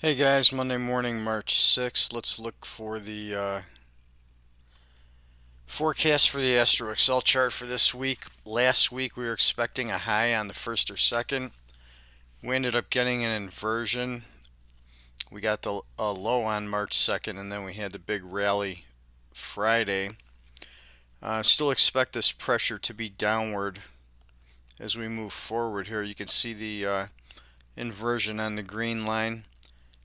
Hey guys, Monday morning, March 6th. Let's look for the forecast for the Astro Excel chart for this week. Last week we were expecting a high on the 1st or 2nd. We ended up getting an inversion. We got the low on March 2nd, and then we had the big rally Friday. Still expect this pressure to be downward as we move forward here. You can see the inversion on the green line.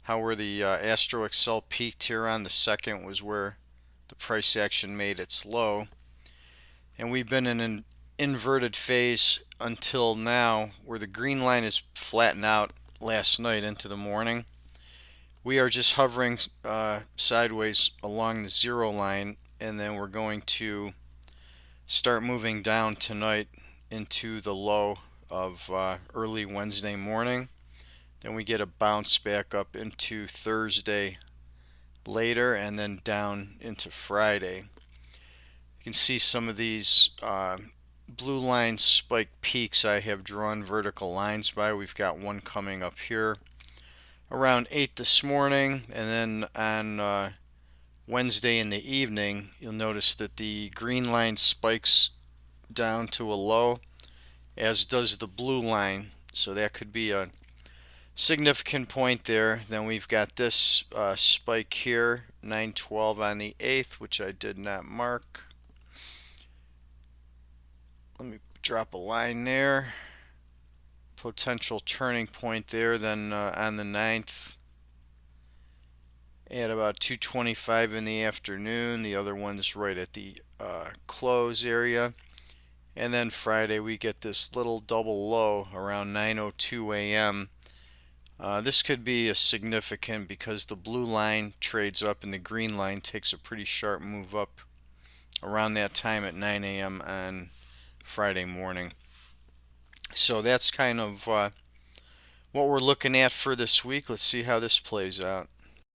How where the Astro Excel peaked here on the 2nd was where the price action made its low, and we've been in an inverted phase until now where the green line is flattened out last night into the morning. We are just hovering sideways along the zero line, and then we're going to start moving down tonight into the low of early Wednesday morning. Then we get a bounce back up into Thursday later, and then down into Friday. You can see some of these blue line spike peaks I have drawn vertical lines by. We've got one coming up here around 8 this morning, and then on Wednesday in the evening you'll notice that the green line spikes down to a low, as does the blue line, so that could be a significant point there. Then we've got this spike here, 912 on the 8th, which I did not mark. Let me drop a line there. Potential turning point there. Then on the 9th at about 2:25 in the afternoon. The other one's right at the close area. And then Friday we get this little double low around 9:02 a.m. This could be a significant because the blue line trades up and the green line takes a pretty sharp move up around that time at 9 a.m. on Friday morning. So that's kind of what we're looking at for this week. Let's see how this plays out.